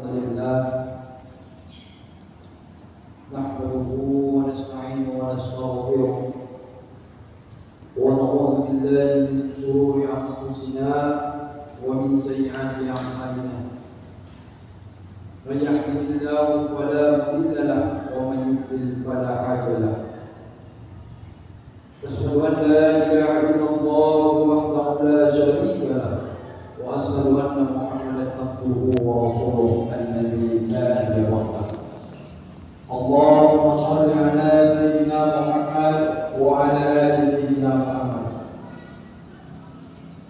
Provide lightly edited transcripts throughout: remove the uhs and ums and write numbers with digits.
لله نحمده ونستعينه ونستغفره ونعوذ بالله من شرور أنفسنا ومن سيئات أعمالنا من يهده الله فلا مضل له ومن يضلل فلا هادي له أشهد أن لا إله إلا الله وحده لا شريك له وأشهد أن محمدا عبده ورسوله الذي لا نبي بعده اللهم صل على سيدنا محمد وعلى آل سيدنا محمد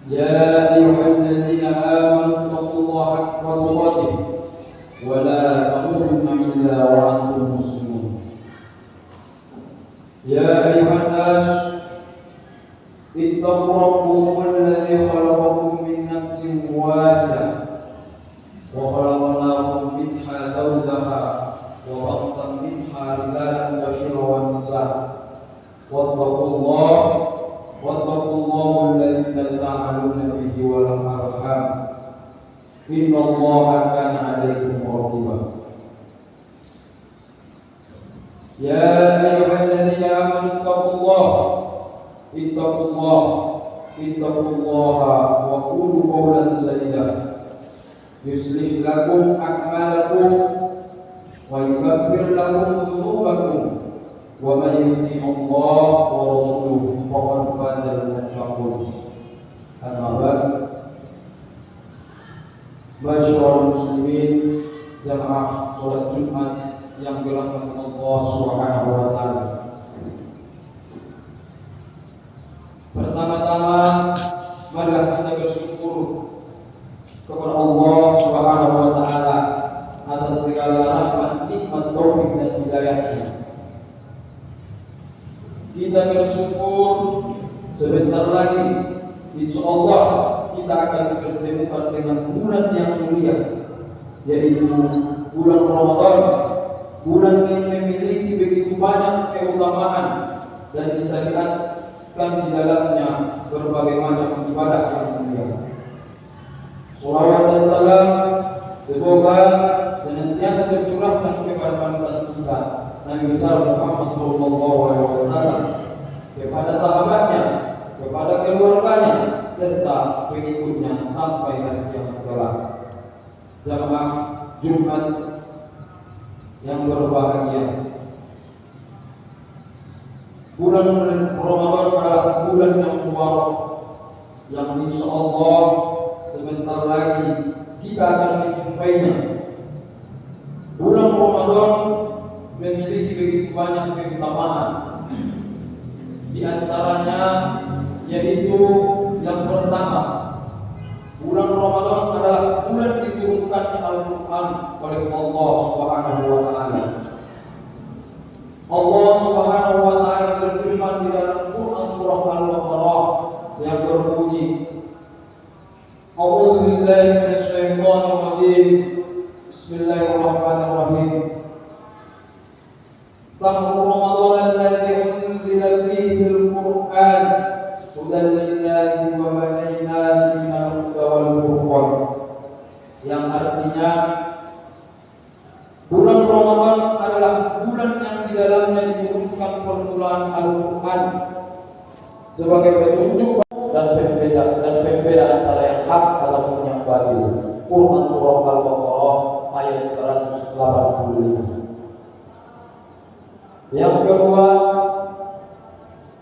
يا أيها الذين آمنوا اتقوا الله حق تقاته ولا تموتن إلا وأنتم مسلمون يا أيها الناس اتقوا ربكم الذي خلقكم من نفس واحدة وخلقنا منها زوجها وبث منها رجالا كثيرا ونساء واتقوا الله الذي تساءلون به والأرحام إن الله كان عليكم رقيبا يا أيها الذين آمنوا اتقوا الله وقولوا قولا سديدا يصلح لكم أعمالكم ويغفر لكم ذنوبكم ومن يطع الله ورسوله فقد فاز المتقون أما بعد Masyaallah muslimin jamaah salat Jumat yang dirahmati Allah Subhanahu wa taala. Pertama-tama marilah kita bersyukur kepada Allah Subhanahu wa taala atas segala rahmat, nikmat, taufik dan hidayahnya. Kita bersyukur sebentar lagi insyaallah kita akan dipertemukan dengan bulan yang mulia, yaitu bulan Ramadan, bulan yang memiliki begitu banyak keutamaan dan disyariatkan di dalamnya berbagai macam ibadah yang mulia. Salawat dan salam semoga senantiasa tercurahkan kepada panutan kita Nabi besar Muhammad SAW, kepada sahabatnya, kepada keluarganya, serta pengikutnya sampai hari kiamat kelak. Jamaah Jumat yang berbahagia, bulan Ramadan adalah bulan yang mubarak yang insya Allah sebentar lagi kita akan menjumpainya. Bulan Ramadan memiliki begitu banyak keutamaan, di antaranya yaitu yang pertama, bulan Ramadan adalah bulan diturunkannya Al-Quran oleh Allah Subhanahu wa taala. Allah Subhanahu wa taala berfirman di dalam Quran surah Al-Baqarah yang berbunyi, A'udzu billahi minasy syaithanir rajim. Bismillahirrahmanirrahim. Syahrul Ramadan alladzi unzila fihi al-Qur'an hudan lin-nasi wa bayyinatin minal huda wal furqan, yang artinya bulan Ramadan adalah bulan yang di dalamnya diturunkan permulaan Al-Quran sebagai petunjuk dan pembeda antara yang hak ataupun yang batil. Quran surah Al-Baqarah ayat 185. Yang kedua,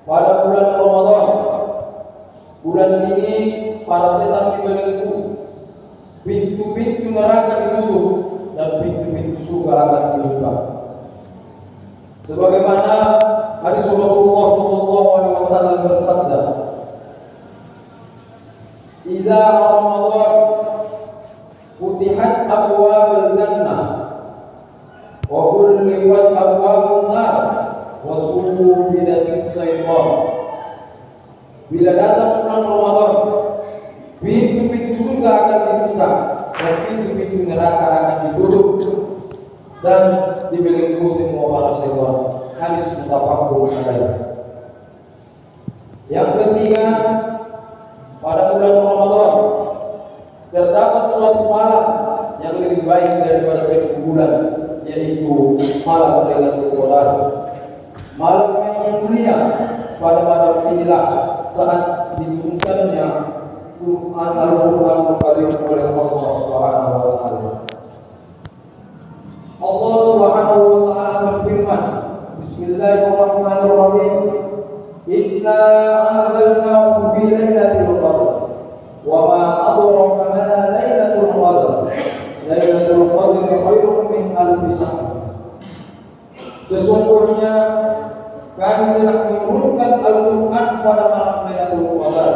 pada bulan Ramadan, bulan ini para setan dibelenggu, pintu-pintu neraka ditutup dan pintu-pintu surga akan dibuka. Sebagaimana hadis Rasulullah SAW bersabda, "Idza Ramadan futihat abwabul jannah wa ghulqat abwabun nar wa sufidatis syaitan." Bila datang bulan Ramadan, pintu-pintu surga akan dibuka dan pintu-pintu neraka akan ditutup dan dibelenggu semua para syaitan. Hadis muttafaqun alaih. Yang ketiga, pada bulan Ramadan terdapat suatu malam yang yang lebih baik daripada 1000 bulan, yaitu malam Lailatul Qadar. Malam yang mulia. Pada malam inilah saat diturunkannya Quran Al-Quran Karim oleh Allah Subhanahu wa taala. Allah Subhanahu wa taala berfirman, Bismillahirrahmanirrahim. Inna anzalnahu fi lailatul qadar. Wa ma adraka ma lailatul qadar. Lailatul qadri khairun min alfi syahr. Sesungguhnya kami telah menurunkan Al-Quran pada malam Lailatul Qadar,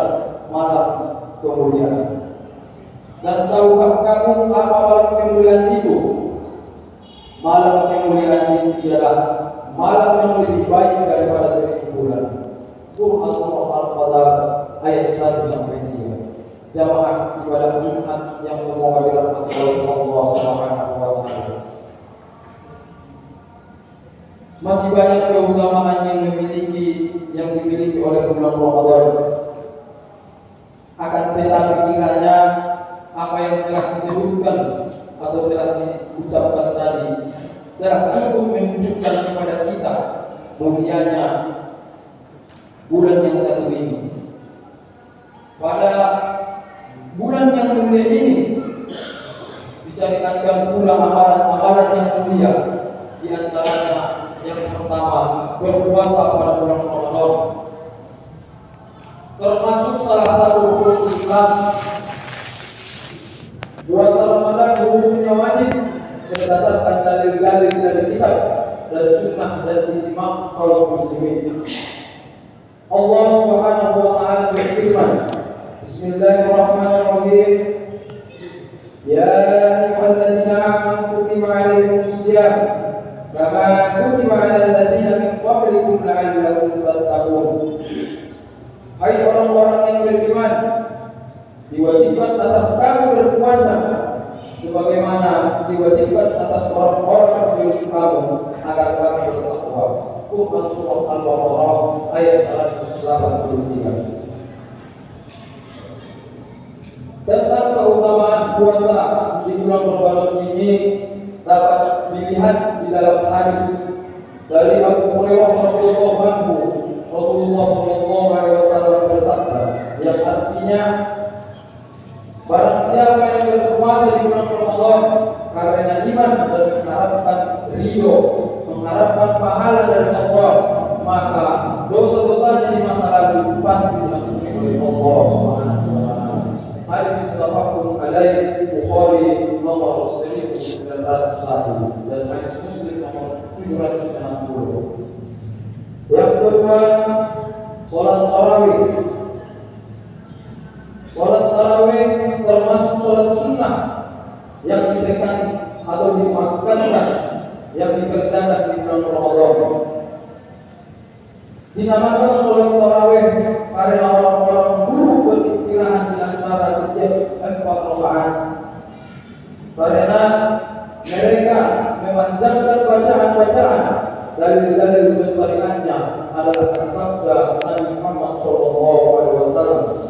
malam kemuliaan. Dan tahukah kamu apa malam kemuliaan itu? Malam kemuliaan itu ialah malam yang lebih baik daripada 1000 bulan. Quran Surah Al-Qadar ayat 1 sampai 3. Jamaah ibadah Jumat yang semoga dirahmati oleh Allah Subhanahu wa taala. Masih banyak keutamaan yang dimiliki oleh bulan Ramadan. Akan tetapi kiranya apa yang telah disebutkan atau telah diucapkan tadi telah cukup menunjukkan kepada kita mulianya bulan yang satu ini. Pada bulan yang mulia ini disyariatkan pula amalan-amalan yang mulia, di antaranya yang pertama, berpuasa pada bulan Ramadan. Termasuk salah satu rukun Islam. Puasa Ramadan hukumnya wajib berdasarkan dalil-dalil dari kitab dan sunnah dan ijma' kaum muslimin. Allah Subhanahu wa taala berfirman, Bismillahirrahmanirrahim. Ya ayyuhalladzina amanu kutiba 'alaikumusiyam kama kutiba 'alal ladzina min qablikum la'allakum tattaqun. Hai orang-orang yang beriman, diwajibkan atas kamu berpuasa sebagaimana diwajibkan atas orang-orang sebelum kamu agar kamu bertakwa. Quran Surah Al-Baqarah ayat 183. Tentang keutamaan puasa di bulan Ramadan ini dapat dilihat di dalam hadis dari Abu Hurairah radhiyallahu anhu. Rasulullah sallallahu alaihi wasallam bersabda yang artinya, barang siapa yang berpuasa di bulan Ramadan karena iman dan mengharapkan ridho, mengharapkan pahala dari Allah, maka dosa-dosanya di masa lalu pasti diampuni oleh Allah Subhanahu wa taala. Hadis muttafaqun alaih, Bukhari nomor 1901 dan hadis Muslim nomor 760. Yang kedua, sholat tarawih. Sholat tarawih termasuk sholat sunnah yang ditekan atau dimakamkan, yang dikerjakan di bulan Ramadan. Dinamakan sholat tarawih karena orang-orang dulu beristirahat di antara setiap 4 rakaat, karena mereka memanjangkan bacaan-bacaan. Dalil-dalil bersyariatnya adalah sabda Nabi Muhammad SAW.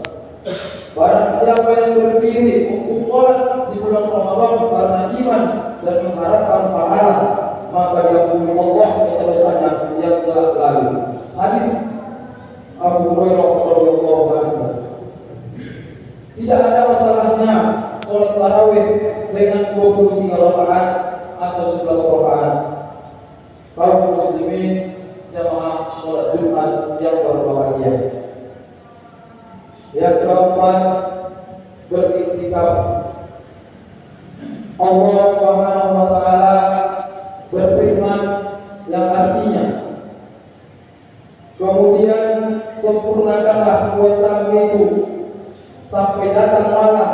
Barang siapa yang berdiri untuk sholat di bulan Ramadan karena iman dan mengharapkan pahala, maka diampuni Allah dosa-dosanya yang telah lalu. Hadis Abu Hurairah radhiyallahu anhu. Tidak ada masalahnya sholat tarawih dengan 23 rakaat atau 11 rakaat. Kaum muslimin jamaah sholat Jumat yang berbahagia. Yang keempat, beriktikaf. Allah Subhanahu wa taala berfirman yang artinya, kemudian sempurnakanlah puasamu itu sampai datang malam,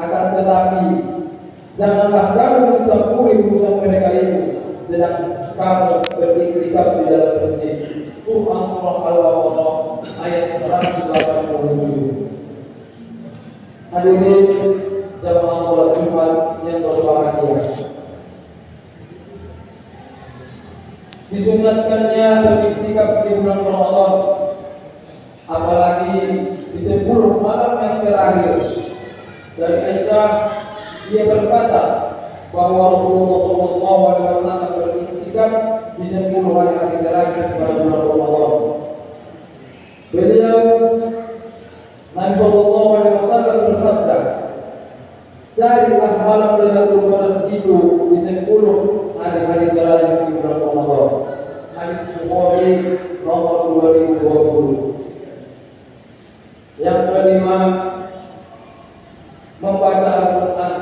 akan tetapi janganlah kamu mencampuri urusan mereka itu sedang kamu beriktikaf di dalam masjid. Quran Surah Al-Baqarah ayat 187. Hadirin jamaah sholat Jumat yang berbahagia, disunatkannya beriktikaf di bulan Ramadan, apalagi di 10 malam yang terakhir. Dari Aisyah Ia berkata bahwa Rasulullah SAW beriktikaf di 10 hari terakhir pada bulan Ramadan. Beliau Nabi SAW bersabda, carilah malam Lailatul Qadar itu di 10 hari-hari terakhir di bulan Ramadan. Hadis Bukhari nomor 2020. Yang kelima, membaca Al-Quran.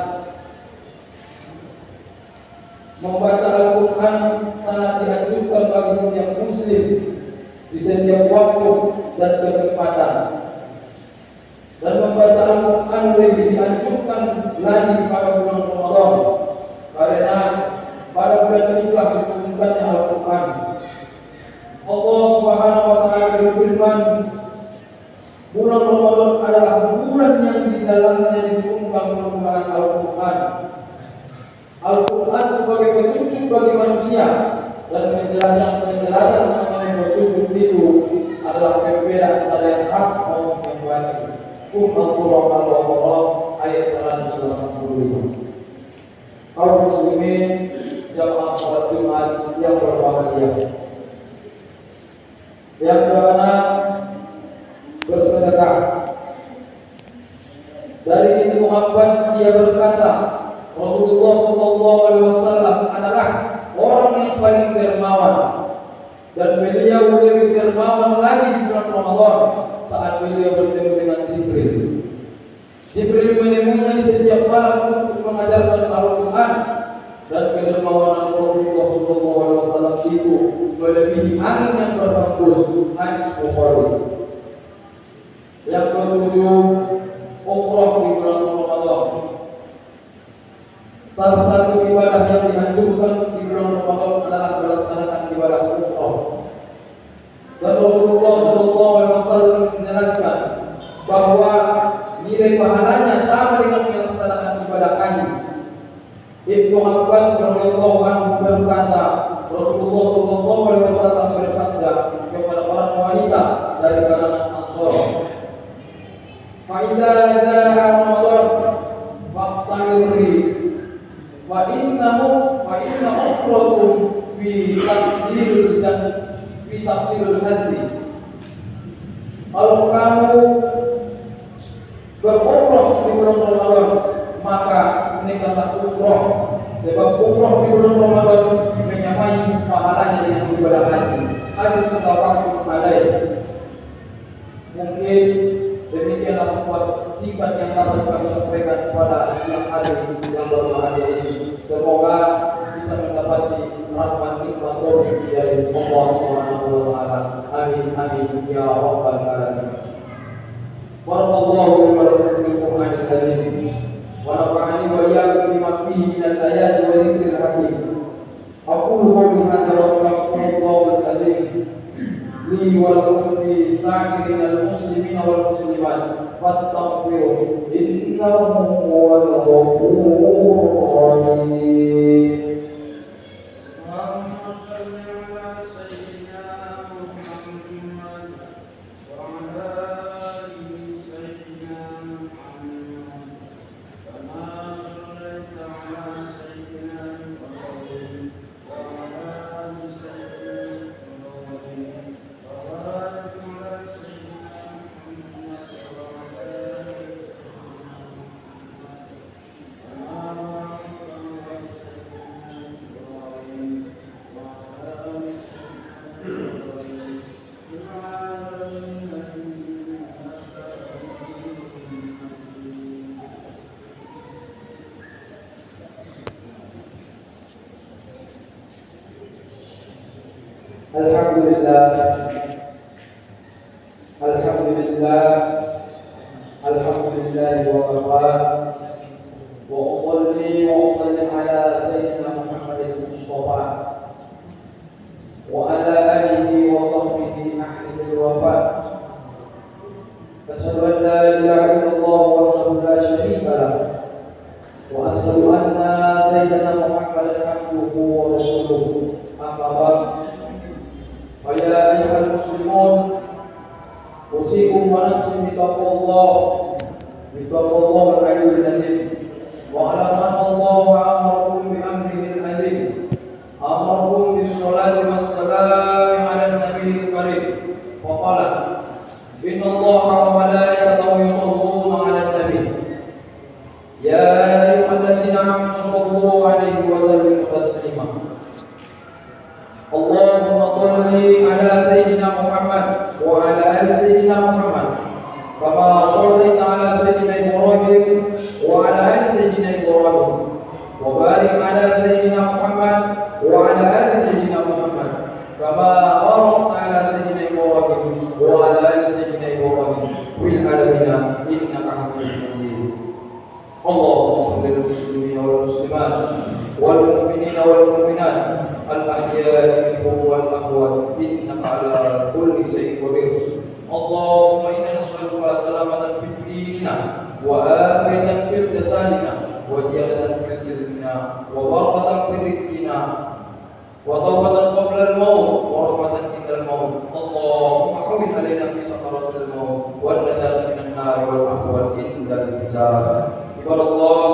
Membaca Al-Quran sangat dianjurkan bagi setiap muslim di setiap waktu dan kesempatan. Dan membaca Al-Quran lebih dianjurkan lagi pada bulan Ramadan, karena pada bulan itulah diturunkannya Al-Quran. Allah Subhanahu wa Ta'ala berfirman, bulan Ramadan adalah bulan yang di dalamnya diturunkan permulaan Al-Quran. Al-Quran sebagai petunjuk bagi manusia, dan penjelasan mengenai petunjuk itu adalah pembeda antara yang hak maupun yang batil. Surah Al-Baqarah ayat 185. Kaum muslimin jamaah salat Jumat yang berbahagia. Yang keenam, bersedekah. Dari Ibnu Abbas dia berkata, Rasulullah SAW adalah orang yang paling dermawan, dan beliau lebih dermawan lagi di bulan Ramadan saat beliau bertemu dengan Jibril. Jibril menemuinya di setiap malam untuk mengajarkan Al-Quran, dan kedermawanan Rasulullah SAW itu melebihi angin yang berhembus. Hadis Bukhari. Yang ketujuh, umrah di bulan Ramadan. Salah satu ibadah yang dianjurkan di bulan Ramadan adalah melaksanakan ibadah umrah. Dan Rasulullah SAW menjelaskan bahwa nilai pahalanya sama dengan melaksanakan ibadah haji. Ibnu Abbas radhiyallahu anhu berkata, Rasulullah SAW bersabda kepada orang wanita dari kalangan Ansar, "Fa idza jaa Ramadan faqtahiri wa inna ukhrakum fi taqdiril hadi." Kalau kamu berumrah di bulan Ramadan, maka nikahlah umrah, sebab umrah di bulan Ramadan menyamai pahalanya dengan ibadah haji. Hadis muttafaqun alaih. Mungkin demikianlah membuat sifat yang dapat kami sampaikan pada siang hari yang berbahagia ini. Semoga bisa mendapati rahmat nikmat dari Allah Subhanahu wa Ta'ala. Amin amin ya rabbal alamin. Barakallahu li wa lakum fil Qur'anil karim. ونفعني وإياكم بما فيه من الآيات والذكر الحكيم. أقول قولي هذا وأستغفر الله العظيم لي ولكم في سائر المسلمين والمسلمات فاستغفروه إنه هو الغفور الرحيم. Alhamdulillah wa kafa wa usalli wa usallim ala sayyidina Muhammadin Mustafa wa ala alihi wa sahbihi ahli al-wafa. Asyhadu an la ilaha illallah wahdahu la syarika lah wa asyhadu anna sayyidina Muhammadan abduhu wa rasuluhu. Amma ba'd. Ya ayyuhal muslimun, usikum wa nafsi bittaqwallah al-aliyyil azim. واعلم أن الله أمركم بأمره العظيم، أمركم بالصلاة والسلام على النبي الكريم، وقال: إن الله وملائكته يصلون على النبي يا أيها الذين آمنوا صلوا عليه وسلموا تسليما. اللهم صل على سيدنا محمد وعلى آل سيدنا محمد كما صليت على سيدنا إبراهيم وعلى آل سيدنا إبراهيم، وبارك على سيدنا محمد وعلى آل سيدنا محمد كما باركت على سيدنا إبراهيم وعلى آل سيدنا إبراهيم في العالمين إنك حميد مجيد. اللهم اغفر للمسلمين والمسلمات والمؤمنين والمؤمنات الأحياء منهم والأموات إنك على كل شيء قدير. اللهم إنا نسألك سلامة في ديننا وعافية في جسدنا وزيادة في علمنا وبركة في رزقنا وتوبة قبل الموت ورحمة عند الموت. اللهم حول علينا في سكرات الموت والنجاة من النار والعفو عند الحساب. عباد الله